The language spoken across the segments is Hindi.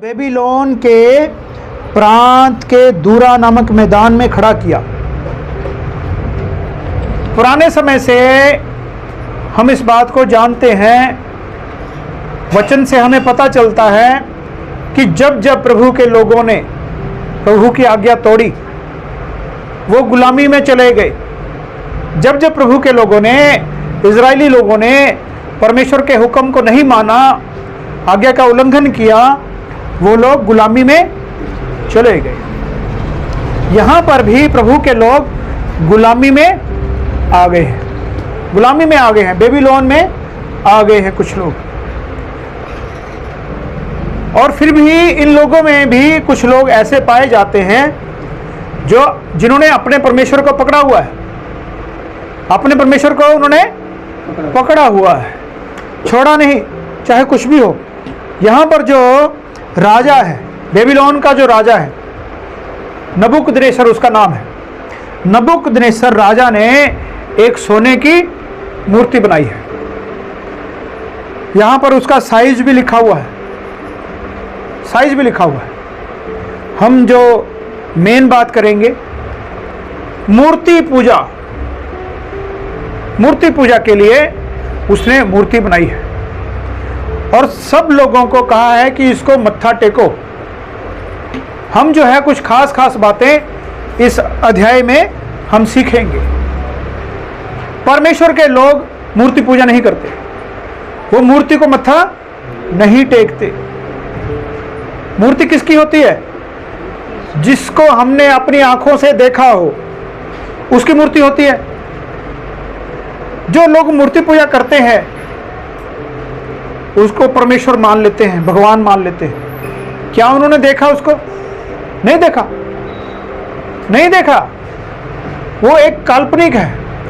बेबीलोन के प्रांत के दूरा नामक मैदान में खड़ा किया। पुराने समय से हम इस बात को जानते हैं, वचन से हमें पता चलता है कि जब जब प्रभु के लोगों ने प्रभु की आज्ञा तोड़ी, वो गुलामी में चले गए। जब जब प्रभु के लोगों ने, इजरायली लोगों ने परमेश्वर के हुक्म को नहीं माना, आज्ञा का उल्लंघन किया, वो लोग गुलामी में चले गए। यहाँ पर भी प्रभु के लोग गुलामी में आ गए हैं, गुलामी में आ गए हैं, बेबीलोन में आ गए हैं कुछ लोग। और फिर भी इन लोगों में भी कुछ लोग ऐसे पाए जाते हैं जिन्होंने अपने परमेश्वर को पकड़ा हुआ है, अपने परमेश्वर को उन्होंने पकड़ा हुआ है, छोड़ा नहीं, चाहे कुछ भी हो। यहाँ पर जो राजा है, बेबीलोन का जो राजा है, नबूकदनेस्सर उसका नाम है। नबूकदनेस्सर राजा ने एक सोने की मूर्ति बनाई है। यहाँ पर उसका साइज भी लिखा हुआ है, साइज भी लिखा हुआ है। हम जो मेन बात करेंगे, मूर्ति पूजा, मूर्ति पूजा के लिए उसने मूर्ति बनाई है और सब लोगों को कहा है कि इसको मत्था टेको। हम जो है कुछ खास खास बातें इस अध्याय में हम सीखेंगे। परमेश्वर के लोग मूर्ति पूजा नहीं करते, वो मूर्ति को मत्था नहीं टेकते। मूर्ति किसकी होती है? जिसको हमने अपनी आंखों से देखा हो, उसकी मूर्ति होती है। जो लोग मूर्ति पूजा करते हैं उसको परमेश्वर मान लेते हैं, भगवान मान लेते हैं। क्या उन्होंने देखा उसको? नहीं देखा, नहीं देखा। वो एक काल्पनिक है,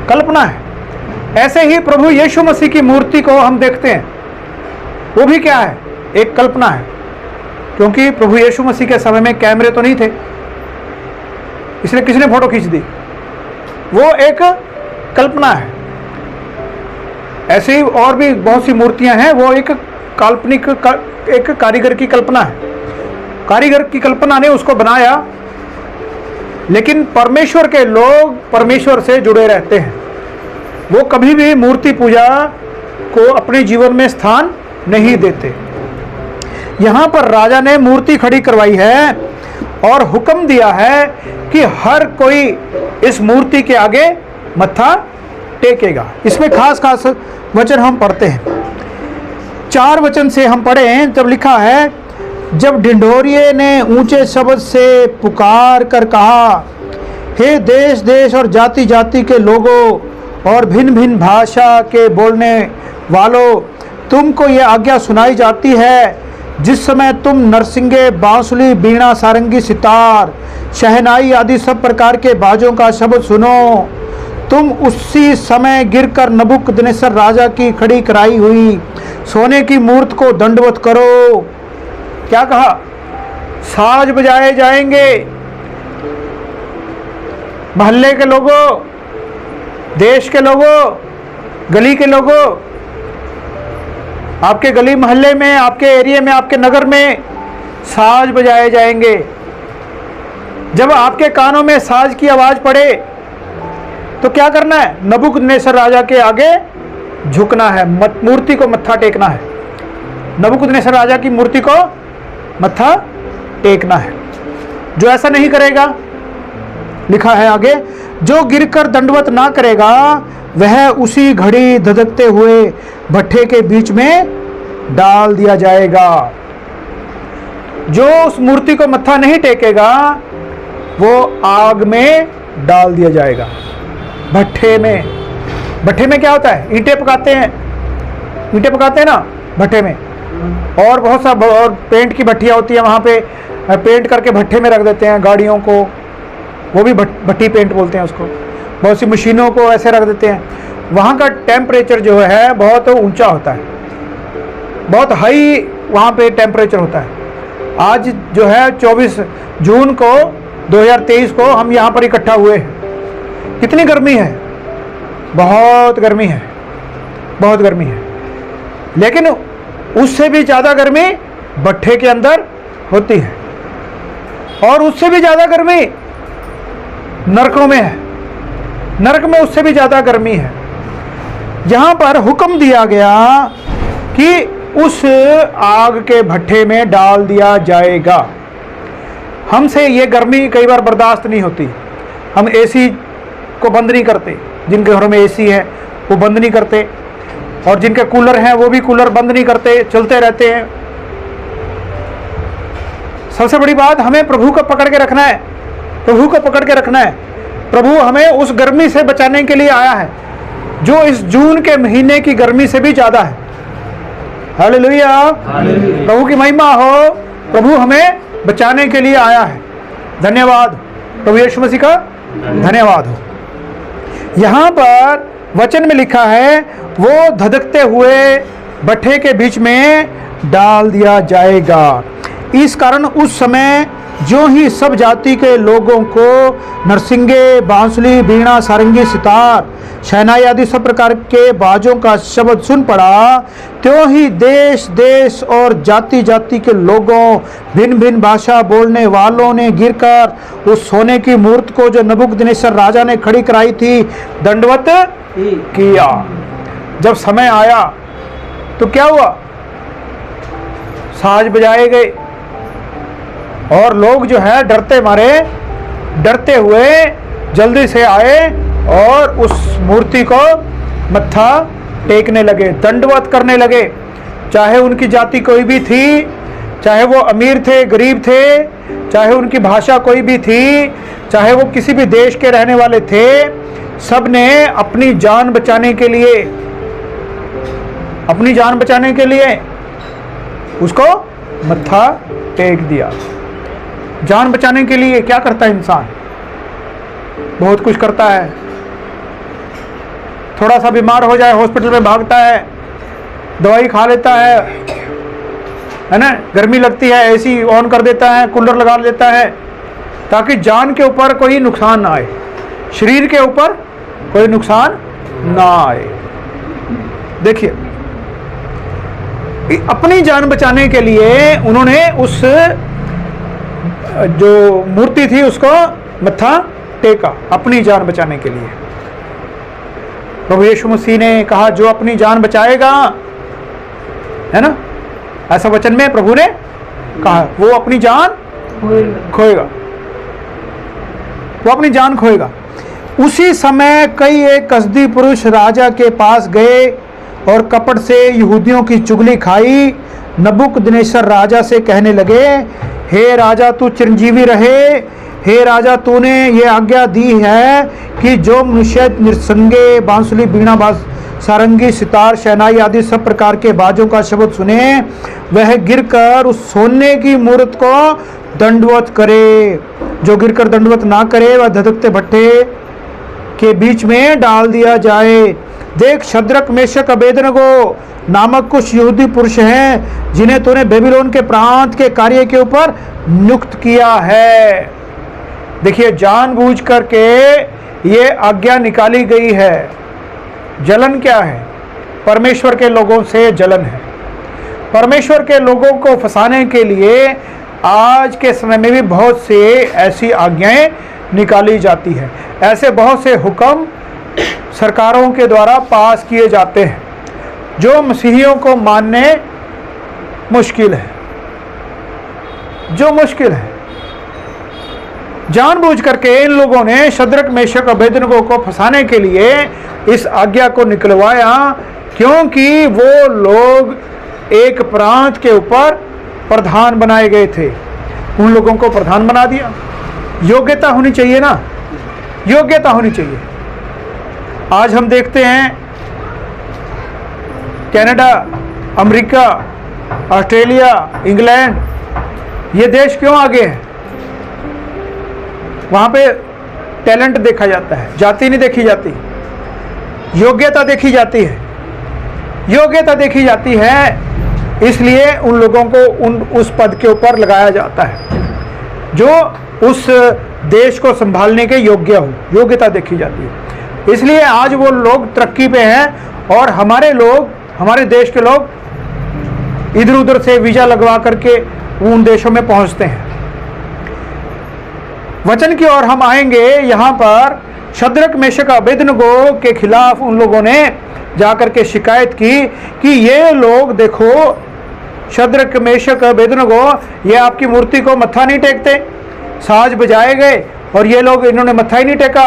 कल्पना है। ऐसे ही प्रभु यीशु मसीह की मूर्ति को हम देखते हैं, वो भी क्या है? एक कल्पना है। क्योंकि प्रभु यीशु मसीह के समय में कैमरे तो नहीं थे, इसलिए किसी ने फोटो खींच दी, वो एक कल्पना है। ऐसे ही और भी बहुत सी मूर्तियां हैं, वो एक काल्पनिक एक कारीगर की कल्पना है। कारीगर की कल्पना ने उसको बनाया, लेकिन परमेश्वर के लोग परमेश्वर से जुड़े रहते हैं। वो कभी भी मूर्ति पूजा को अपने जीवन में स्थान नहीं देते। यहाँ पर राजा ने मूर्ति खड़ी करवाई है और हुक्म दिया है कि हर कोई इस मूर्ति के आगे मत्था टेकेगा। इसमें खास खास वचन हम पढ़ते हैं। 4 वचन से हम पढ़े हैं। जब लिखा है, जब ढिंढोरिये ने ऊंचे शब्द से पुकार कर कहा, हे देश देश और जाति जाति के लोगों और भिन्न भिन्न भाषा के बोलने वालों, तुमको ये आज्ञा सुनाई जाती है, जिस समय तुम नरसिंगे, बांसुरी, बीणा, सारंगी, सितार, शहनाई आदि सब प्रकार के बाजों का शब्द सुनो, तुम उसी समय गिरकर नबूकदनेस्सर राजा की खड़ी कराई हुई सोने की मूर्ति को दंडवत करो। क्या कहा? साज बजाए जाएंगे। मोहल्ले के लोगों, देश के लोगों, गली के लोगों, आपके गली मोहल्ले में, आपके एरिया में, आपके नगर में साज बजाए जाएंगे। जब आपके कानों में साज की आवाज पड़े तो क्या करना है? नबूकदनेस्सर राजा के आगे झुकना है, मूर्ति को मत्था टेकना है। नबूकदनेस्सर राजा की मूर्ति को मत्था टेकना है। जो ऐसा नहीं करेगा, लिखा है आगे, जो गिरकर दंडवत ना करेगा, वह उसी घड़ी धधकते हुए भट्ठे के बीच में डाल दिया जाएगा। जो उस मूर्ति को मत्था नहीं टेकेगा, वो आग में डाल दिया जाएगा। भट्ठे में, भट्ठे में क्या होता है? ईंटें पकाते हैं, ईंटें पकाते हैं ना भट्ठे में। और बहुत सा और पेंट की भट्टियाँ होती है, वहाँ पे पेंट करके भट्ठे में रख देते हैं गाड़ियों को, वो भी भट्टी पेंट बोलते हैं उसको। बहुत सी मशीनों को ऐसे रख देते हैं। वहाँ का टेम्परेचर जो है बहुत ऊंचा होता है, बहुत हाई वहाँ पे टेम्परेचर होता है। आज जो है 24 जून को 2023 को हम यहाँ पर इकट्ठा हुए हैं। कितनी गर्मी है? बहुत गर्मी है, बहुत गर्मी है। लेकिन उससे भी ज़्यादा गर्मी भट्ठे के अंदर होती है, और उससे भी ज़्यादा गर्मी नरकों में है। नरक में उससे भी ज़्यादा गर्मी है। यहाँ पर हुक्म दिया गया कि उस आग के भट्ठे में डाल दिया जाएगा। हमसे ये गर्मी कई बार बर्दाश्त नहीं होती, हम एसी को बंद नहीं करते। जिनके घरों में एसी है वो बंद नहीं करते, और जिनके कूलर हैं वो भी कूलर बंद नहीं करते, चलते रहते हैं। सबसे बड़ी बात, हमें प्रभु को पकड़ के रखना है, प्रभु को पकड़ के रखना है। प्रभु हमें उस गर्मी से बचाने के लिए आया है जो इस जून के महीने की गर्मी से भी ज़्यादा है। हालेलुया, प्रभु की महिमा हो। प्रभु हमें बचाने के लिए आया है। धन्यवाद प्रभु यीशु मसीह का, धन्यवाद हो। यहाँ पर वचन में लिखा है वो धधकते हुए भट्ठे के बीच में डाल दिया जाएगा। इस कारण उस समय जो ही सब जाति के लोगों को नरसिंगे, बांसुरी, वीणा, सारंगी, सितार, शहनाई आदि सब प्रकार के बाजों का शब्द सुन पड़ा, त्यों ही देश देश और जाति जाति के लोगों, भिन्न भिन्न भाषा बोलने वालों ने गिरकर उस सोने की मूर्त को जो नबूकदनेस्सर राजा ने खड़ी कराई थी दंडवत किया। जब समय आया तो क्या हुआ? साज बजाए गए और लोग जो है डरते मारे, डरते हुए जल्दी से आए और उस मूर्ति को मत्था टेकने लगे, दंडवत करने लगे। चाहे उनकी जाति कोई भी थी, चाहे वो अमीर थे, गरीब थे, चाहे उनकी भाषा कोई भी थी, चाहे वो किसी भी देश के रहने वाले थे, सब ने अपनी जान बचाने के लिए, अपनी जान बचाने के लिए उसको मत्था टेक दिया। जान बचाने के लिए क्या करता है इंसान? बहुत कुछ करता है। थोड़ा सा बीमार हो जाए हॉस्पिटल में भागता है, दवाई खा लेता है ना, गर्मी लगती है एसी ऑन कर देता है, कूलर लगा लेता है, ताकि जान के ऊपर कोई नुकसान ना आए, शरीर के ऊपर कोई नुकसान ना आए। देखिए, अपनी जान बचाने के लिए उन्होंने उस जो मूर्ति थी उसको मत्था टेका, अपनी जान बचाने के लिए। प्रभु यीशु मसीह ने कहा जो अपनी जान बचाएगा, है ना, ऐसा वचन में प्रभु ने कहा, वो अपनी जान खोएगा, वो अपनी जान खोएगा। उसी समय कई एक कसदी पुरुष राजा के पास गए और कपट से यहूदियों की चुगली खाई। नबूकदनेस्सर राजा से कहने लगे, हे राजा तू चिरंजीवी रहे। हे राजा तूने ये आज्ञा दी है कि जो मनुष्य नरसिंगे, बांसुरी, वीणा, सारंगी, सितार, शहनाई आदि सब प्रकार के बाजों का शब्द सुने, वह गिरकर उस सोने की मूर्त को दंडवत करे। जो गिरकर दंडवत ना करे वह धधकते भट्ठे के बीच में डाल दिया जाए। देख, शद्रक, मेशक, अबेदनगो नामक कुछ यहूदी पुरुष हैं जिन्हें तूने बेबीलोन के प्रांत के कार्य के ऊपर नियुक्त किया है। देखिए, जानबूझ करके ये आज्ञा निकाली गई है। जलन क्या है? परमेश्वर के लोगों से जलन है। परमेश्वर के लोगों को फंसाने के लिए आज के समय में भी बहुत से ऐसी आज्ञाएं निकाली जाती है। ऐसे बहुत से हुक्म सरकारों के द्वारा पास किए जाते हैं जो मसीहियों को मानने मुश्किल है, जो मुश्किल है। जानबूझ करके इन लोगों ने शद्रक, मेशक, अबेदनगो को फंसाने के लिए इस आज्ञा को निकलवाया, क्योंकि वो लोग एक प्रांत के ऊपर प्रधान बनाए गए थे। उन लोगों को प्रधान बना दिया। योग्यता होनी चाहिए ना, योग्यता होनी चाहिए। आज हम देखते हैं कनाडा, अमेरिका, ऑस्ट्रेलिया, इंग्लैंड, ये देश क्यों आगे हैं? वहाँ पे टैलेंट देखा जाता है, जाति नहीं देखी जाती, योग्यता देखी जाती है। योग्यता देखी जाती है, इसलिए उन लोगों को उस पद के ऊपर लगाया जाता है जो उस देश को संभालने के योग्य हो। योग्यता देखी जाती है, इसलिए आज वो लोग तरक्की पे हैं और हमारे लोग, हमारे देश के लोग इधर उधर से वीजा लगवा करके उन देशों में पहुंचते हैं। वचन की ओर हम आएंगे। यहाँ पर शद्रक मेशक अबेदनगो के खिलाफ उन लोगों ने जाकर के शिकायत की कि ये लोग देखो, शद्रक मेशक अबेदनगो ये आपकी मूर्ति को मत्था नहीं टेकते, साज बजाए गए और ये लोग इन्होंने मत्था ही नहीं टेका।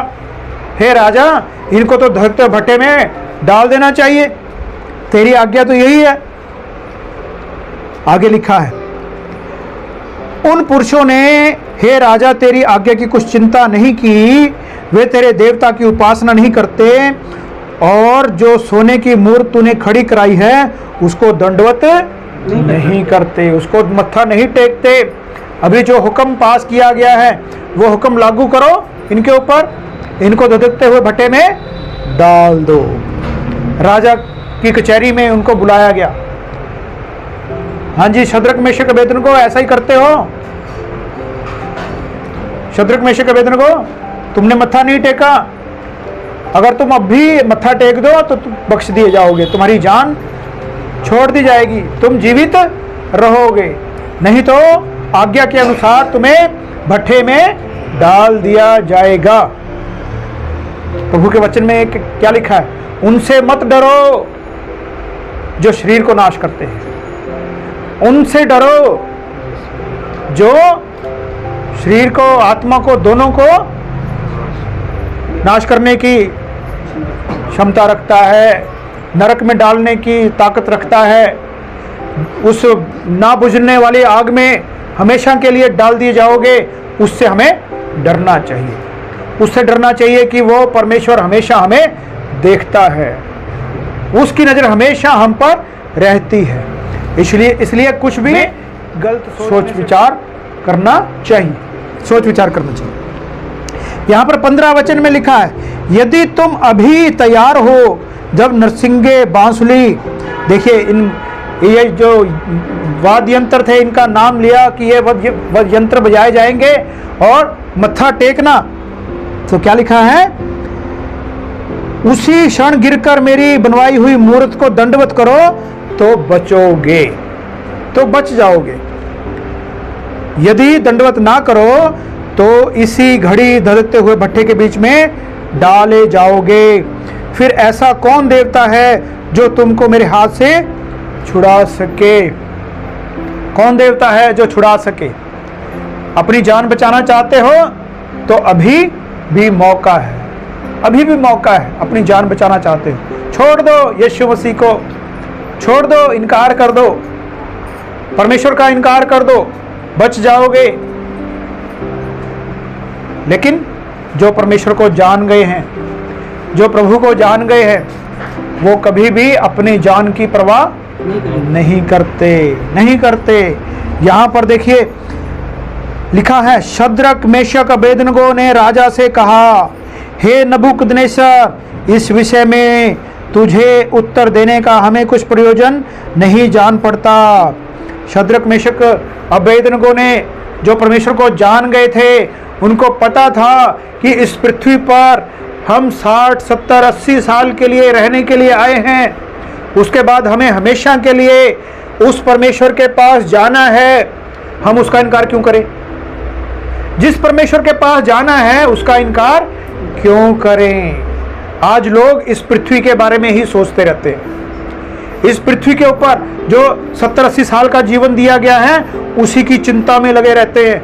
हे राजा, इनको तो धरते भट्टे में डाल देना चाहिए, तेरी आज्ञा तो यही है। आगे लिखा है, उन पुरुषों ने हे राजा तेरी आज्ञा की कुछ चिंता नहीं की, वे तेरे देवता की उपासना नहीं करते और जो सोने की मूर्ति तूने खड़ी कराई है उसको दंडवत नहीं करते, उसको मत्था नहीं टेकते। अभी जो हुक्म पास किया गया है वो हुक्म लागू करो इनके ऊपर, इनको धधकते हुए भट्टे में डाल दो। राजा की कचहरी में उनको बुलाया गया। हाँ जी, शद्रक मेशक अबेदनगो ऐसा ही करते हो? शद्रक मेशक अबेदनगो, तुमने मत्था नहीं टेका, अगर तुम अब भी मत्था टेक दो तो तुम बख्श दिए जाओगे, तुम्हारी जान छोड़ दी जाएगी, तुम जीवित रहोगे, नहीं तो आज्ञा के अनुसार तुम्हें भट्ठे में डाल दिया जाएगा। प्रभु के वचन में क्या लिखा है? उनसे मत डरो जो शरीर को नाश करते हैं, उनसे डरो जो शरीर को आत्मा को दोनों को नाश करने की क्षमता रखता है, नरक में डालने की ताकत रखता है। उस ना बुझने वाली आग में हमेशा के लिए डाल दिए जाओगे, उससे हमें डरना चाहिए। उससे डरना चाहिए कि वो परमेश्वर हमेशा हमें देखता है, उसकी नज़र हमेशा हम पर रहती है। इसलिए कुछ भी गलत सोच विचार करना चाहिए, सोच विचार करना चाहिए। यहाँ पर 15 वचन में लिखा है, यदि तुम अभी तैयार हो जब नरसिंगे बांसुली, देखिए ये जो वाद्य यंत्र थे इनका नाम लिया कि ये वाद्य यंत्र बजाए जाएंगे और मत्था टेकना, तो क्या लिखा है? उसी क्षण गिरकर मेरी बनवाई हुई मूर्त को दंडवत करो तो बचोगे, तो बच जाओगे। यदि दंडवत ना करो तो इसी घड़ी धधकते हुए भट्टे के बीच में डाले जाओगे। फिर ऐसा कौन देवता है जो तुमको मेरे हाथ से छुड़ा सके? कौन देवता है जो छुड़ा सके? अपनी जान बचाना चाहते हो तो अभी भी मौका है, अभी भी मौका है। अपनी जान बचाना चाहते हो, छोड़ दो यीशु मसीह को, छोड़ दो, इनकार कर दो, परमेश्वर का इनकार कर दो, बच जाओगे। लेकिन जो परमेश्वर को जान गए हैं, जो प्रभु को जान गए हैं, वो कभी भी अपनी जान की परवाह नहीं करते। यहाँ पर देखिए लिखा है, शद्रक मेशक अबेदनगो ने राजा से कहा, हे नबूकदनेस्सर, इस विषय में तुझे उत्तर देने का हमें कुछ प्रयोजन नहीं जान पड़ता। शद्रक मेशक अबेदनगो ने जो परमेश्वर को जान गए थे, उनको पता था कि इस पृथ्वी पर हम 60, 70, 80 साल के लिए रहने के लिए आए हैं, उसके बाद हमें हमेशा के लिए उस परमेश्वर के पास जाना है। हम उसका इनकार क्यों करें? जिस परमेश्वर के पास जाना है उसका इनकार क्यों करें? आज लोग इस पृथ्वी के बारे में ही सोचते रहते हैं। इस पृथ्वी के ऊपर जो 70-80 साल का जीवन दिया गया है उसी की चिंता में लगे रहते हैं,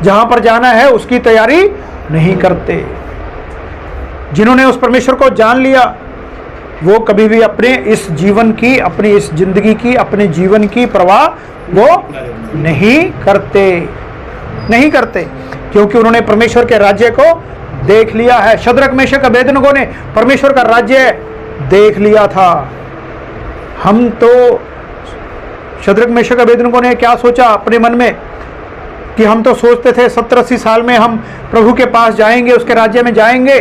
जहां पर जाना है उसकी तैयारी नहीं करते। जिन्होंने उस परमेश्वर को जान लिया वो कभी भी अपने इस जीवन की, अपनी इस जिंदगी की, अपने जीवन की परवाह वो नहीं करते, क्योंकि उन्होंने परमेश्वर के राज्य को देख लिया है। शद्रक मेशक अबेदनगो ने परमेश्वर का राज्य देख लिया था। हम तो, शद्रक मेशक अबेदनगो ने क्या सोचा अपने मन में कि हम तो सोचते थे 70-80 साल में हम प्रभु के पास जाएंगे, उसके राज्य में जाएंगे,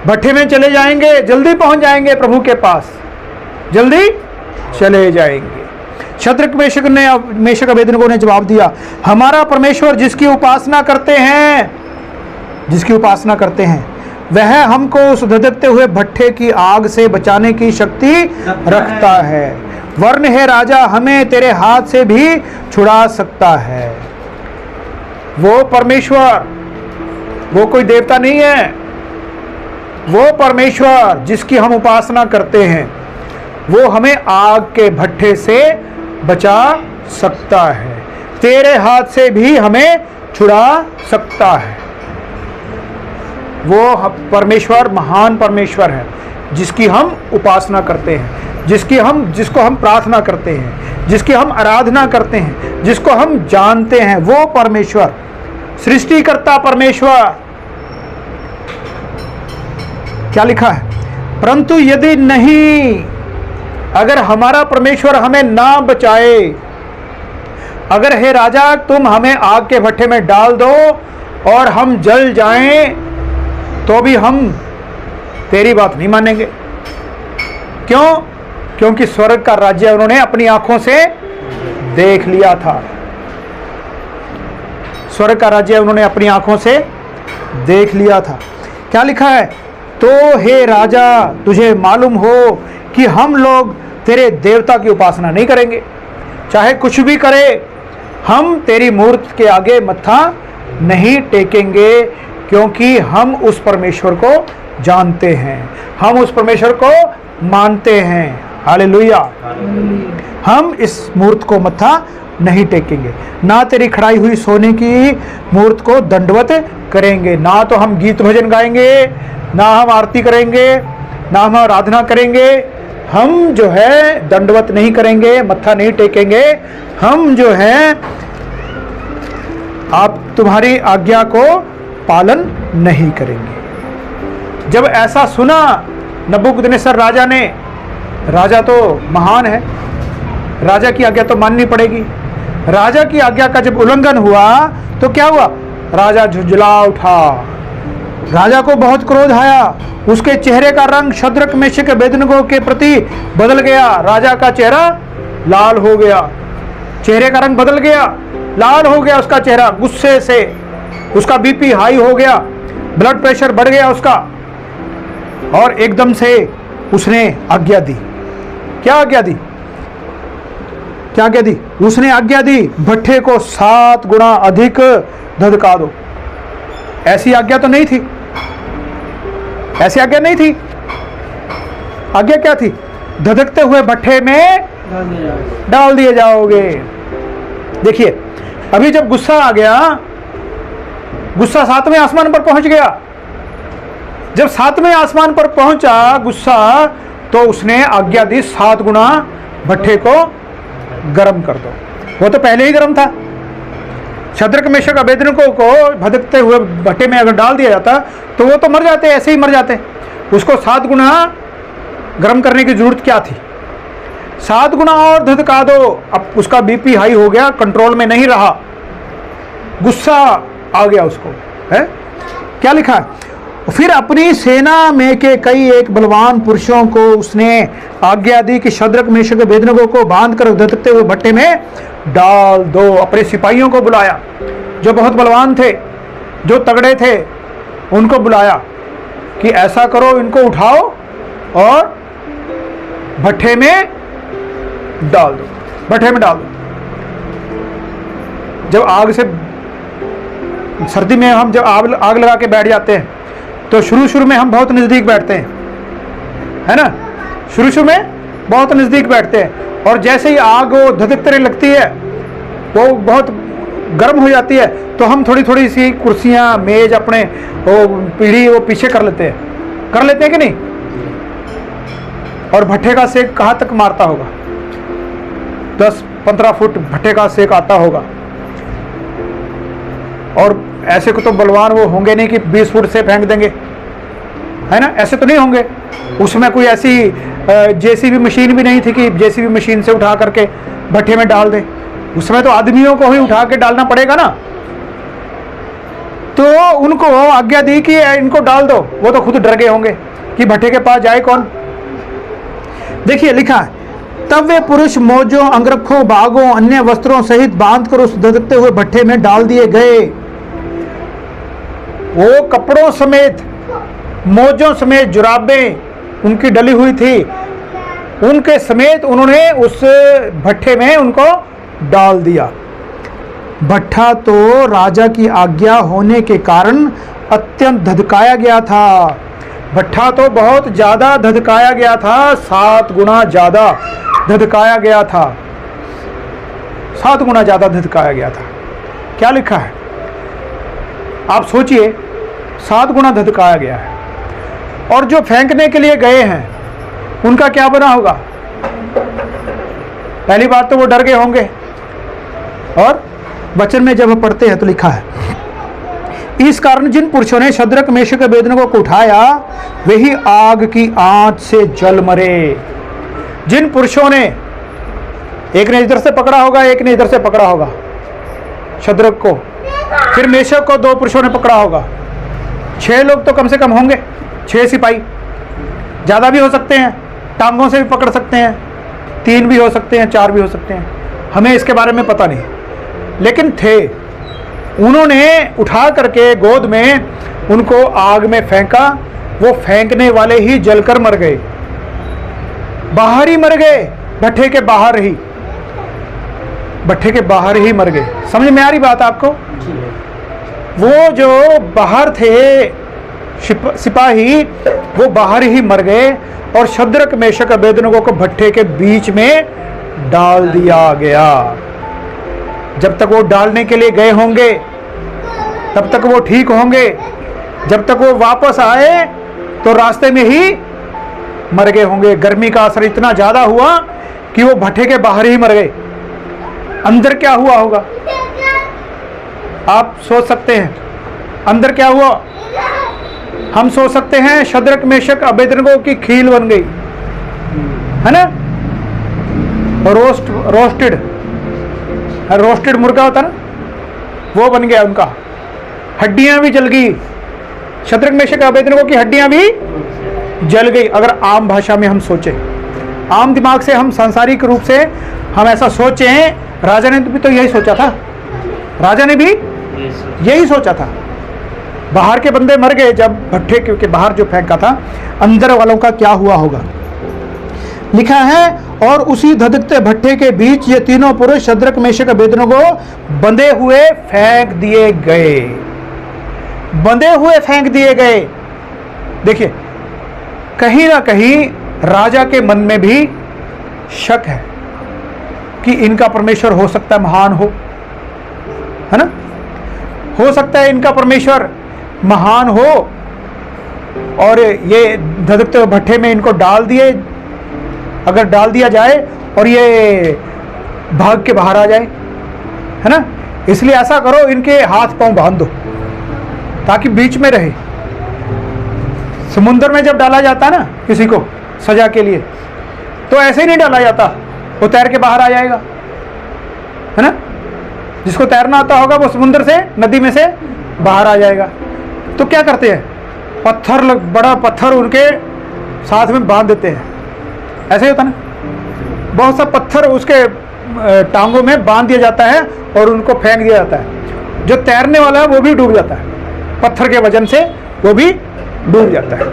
भट्ठे में चले जाएंगे, जल्दी पहुंच जाएंगे प्रभु के पास, जल्दी चले जाएंगे। शद्रक मेशक अबेदनगो ने जवाब दिया, हमारा परमेश्वर जिसकी उपासना करते हैं वह हमको उस धधकते हुए भट्ठे की आग से बचाने की शक्ति रखता है, वरन हे राजा हमें तेरे हाथ से भी छुड़ा सकता है। वो परमेश्वर, वो कोई देवता नहीं है, वो परमेश्वर जिसकी हम उपासना करते हैं, वो हमें आग के भट्ठे से बचा सकता है, तेरे हाथ से भी हमें छुड़ा सकता है। वो परमेश्वर महान परमेश्वर है जिसकी हम उपासना करते हैं, जिसको हम प्रार्थना करते हैं, जिसकी हम आराधना करते हैं, जिसको हम जानते हैं, वो परमेश्वर, सृष्टिकर्ता परमेश्वर। क्या लिखा है? परंतु यदि नहीं, अगर हमारा परमेश्वर हमें ना बचाए, अगर हे राजा तुम हमें आग के भट्ठे में डाल दो और हम जल जाएं, तो भी हम तेरी बात नहीं मानेंगे। क्यों? क्योंकि स्वर्ग का राज्य उन्होंने अपनी आंखों से देख लिया था। स्वर्ग का राज्य उन्होंने अपनी आंखों से देख लिया था। क्या लिखा है? तो हे राजा तुझे मालूम हो कि हम लोग तेरे देवता की उपासना नहीं करेंगे, चाहे कुछ भी करे, हम तेरी मूर्ति के आगे मत्था नहीं टेकेंगे, क्योंकि हम उस परमेश्वर को जानते हैं, हम उस परमेश्वर को मानते हैं। हालेलुया। हम इस मूर्ति को मत्था नहीं टेकेंगे, ना तेरी खड़ाई हुई सोने की मूर्ति को दंडवत करेंगे, ना तो हम गीत भजन गाएंगे, ना हम आरती करेंगे, ना हम आराधना करेंगे। हम जो है दंडवत नहीं करेंगे, मत्था नहीं टेकेंगे। हम जो है आप तुम्हारी आज्ञा को पालन नहीं करेंगे। जब ऐसा सुना नबूकदनेस्सर राजा ने, राजा तो महान है, राजा की आज्ञा तो माननी पड़ेगी। राजा की आज्ञा का जब उल्लंघन हुआ तो क्या हुआ? राजा झुंझला उठा, राजा को बहुत क्रोध आया, उसके चेहरे का रंग शद्रक मेशक अबेदनगो के प्रति बदल गया। राजा का चेहरा लाल हो गया, चेहरे का रंग बदल गया, लाल हो गया उसका चेहरा गुस्से से, उसका बीपी हाई हो गया, ब्लड प्रेशर बढ़ गया उसका, और एकदम से उसने आज्ञा दी। क्या आज्ञा दी? क्या आज्ञा दी? उसने आज्ञा दी भट्ठे को 7 गुना अधिक धधका दो। ऐसी आज्ञा तो नहीं थी, ऐसी आज्ञा नहीं थी। आज्ञा क्या थी? धधकते हुए भट्ठे में डाल दिए जाओगे। देखिए, अभी जब गुस्सा आ गया, गुस्सा 7वें आसमान पर पहुंच गया। जब 7वें आसमान पर पहुंचा गुस्सा, तो उसने आज्ञा दी 7 गुना भट्ठे को गर्म कर दो। वो तो पहले ही गर्म था। शद्रक मेशक अबेदनगो को भटकते हुए भट्टे में अगर डाल दिया जाता तो वो तो मर जाते, ऐसे ही मर जाते। उसको 7 गुना गर्म करने की जरूरत क्या थी? 7 गुना और धधका दो। अब उसका बीपी हाई हो गया, कंट्रोल में नहीं रहा, गुस्सा आ गया उसको, है? क्या लिखा है? फिर अपनी सेना में के कई एक बलवान पुरुषों को उसने आज्ञा दी कि शद्रक मेशक अबेदनगो को बांध कर धधकते हुए भट्टे में डाल दो। अपने सिपाहियों को बुलाया जो बहुत बलवान थे, जो तगड़े थे, उनको बुलाया कि ऐसा करो, इनको उठाओ और भट्ठे में डाल दो, भट्ठे में डाल दो। जब आग से, सर्दी में हम जब आग लगा के बैठ जाते हैं तो शुरू में हम बहुत नज़दीक बैठते हैं, है ना? शुरू में बहुत नज़दीक बैठते हैं, और जैसे ही आग वो धधकने लगती है, वो बहुत गर्म हो जाती है, तो हम थोड़ी सी कुर्सियाँ, मेज, अपने वो पीढ़ी वो पीछे कर लेते हैं कि नहीं? और भट्ठे का सेक कहाँ तक मारता होगा? 10-15 फुट भट्ठे का सेक आता होगा। और ऐसे को तो बलवान वो होंगे नहीं कि 20 फुट से फेंक देंगे, है ना? ऐसे तो नहीं होंगे। उसमें कोई ऐसी जेसीबी मशीन भी नहीं थी कि जेसीबी मशीन से उठा करके भट्ठे में डाल दे। उसमें तो आदमियों को ही उठा के डालना पड़ेगा ना। तो उनको आज्ञा दी कि इनको डाल दो। वो तो खुद डर गए होंगे कि भट्ठे के पास जाए कौन। देखिए लिखा है, तब वे पुरुष मोजों, अंगरखों, बागों, अन्य वस्त्रों सहित बांधकर उस धधकते हुए भट्ठे में डाल दिए गए। वो कपड़ों समेत मोजों समेत जुराबें उनकी डली हुई थी, उनके समेत उन्होंने उस भट्ठे में उनको डाल दिया। भट्ठा तो राजा की आज्ञा होने के कारण अत्यंत धधकाया गया था। भट्ठा तो बहुत ज़्यादा धधकाया गया था, 7 गुना ज़्यादा धधकाया गया था, 7 गुना ज़्यादा धधकाया गया था। क्या लिखा है आप सोचिए, 7 गुना धधकाया गया है। और जो फेंकने के लिए गए हैं उनका क्या बना होगा? पहली बात तो वो डर गए होंगे। और वचन में जब हम पढ़ते हैं तो लिखा है, इस कारण जिन पुरुषों ने शद्रक मेशक अबेदनगो को उठाया वे ही आग की आंच से जल मरे। जिन पुरुषों ने, एक ने इधर से पकड़ा होगा, एक ने इधर से पकड़ा होगा शद्रक को, फिर मेशक को 2 पुरुषों ने पकड़ा होगा। 6 लोग तो कम से कम होंगे, 6 सिपाही, ज़्यादा भी हो सकते हैं, टांगों से भी पकड़ सकते हैं, 3 भी हो सकते हैं, 4 भी हो सकते हैं, हमें इसके बारे में पता नहीं, लेकिन थे। उन्होंने उठा करके गोद में उनको आग में फेंका। वो फेंकने वाले ही जलकर मर गए, बाहर ही मर गए, भट्ठे के बाहर ही, भट्ठे के बाहर ही मर गए। समझ में आ रही बात आपको? वो जो बाहर थे सिपाही, वो बाहर ही मर गए और शद्रक मेशक अबेदनगो को भट्ठे के बीच में डाल दिया गया। जब तक वो डालने के लिए गए होंगे तब तक वो ठीक होंगे, जब तक वो वापस आए तो रास्ते में ही मर गए होंगे। गर्मी का असर इतना ज़्यादा हुआ कि वो भट्ठे के बाहर ही मर गए। अंदर क्या हुआ होगा आप सोच सकते हैं? अंदर क्या हुआ? हम सोच सकते हैं शद्रक मेशक अबेदनगो की खील बन गई, है ना? रोस्टेड मुर्गा होता ना, वो बन गया उनका। हड्डियां भी जल गई, शद्रक मेशक अबेदनगो की हड्डियां भी जल गई। अगर आम भाषा में हम सोचें, आम दिमाग से, हम सांसारिक रूप से हम ऐसा सोचें, राजा ने भी तो यही सोचा था, राजा ने भी यही सोचा था। बाहर के बंदे मर गए जब भट्ठे के बाहर जो फेंका था, अंदर वालों का क्या हुआ होगा? लिखा है, और उसी धधकते भट्ठे के बीच ये तीनों पुरुष शद्रक मेशक अबेदनगो बंधे हुए फेंक दिए गए, बंधे हुए फेंक दिए गए। देखिए, कहीं ना कहीं राजा के मन में भी शक है कि इनका परमेश्वर हो सकता है महान हो, है ना? हो सकता है इनका परमेश्वर महान हो और ये धधकते भट्ठे में इनको डाल दिए, अगर डाल दिया जाए और ये भाग के बाहर आ जाए, है ना? इसलिए ऐसा करो, इनके हाथ पांव बांध दो ताकि बीच में रहे। समुद्र में जब डाला जाता है ना किसी को सजा के लिए, तो ऐसे ही नहीं डाला जाता, वो तैर के बाहर आ जाएगा, है ना? जिसको तैरना आता होगा वो समुद्र से, नदी में से बाहर आ जाएगा। तो क्या करते हैं, पत्थर, बड़ा पत्थर उनके साथ में बांध देते हैं, ऐसे ही होता ना, बहुत सा पत्थर उसके टांगों में बांध दिया जाता है और उनको फेंक दिया जाता है। जो तैरने वाला है वो भी डूब जाता है, पत्थर के वजन से वो भी डूब जाता है।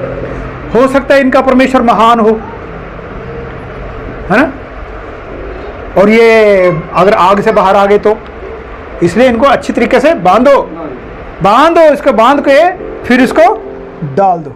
हो सकता है इनका परमेश्वर महान हो, है ना? और ये अगर आग से बाहर आ गए तो, इसलिए इनको अच्छी तरीके से बांधो, इसको बांध के फिर इसको डाल दो।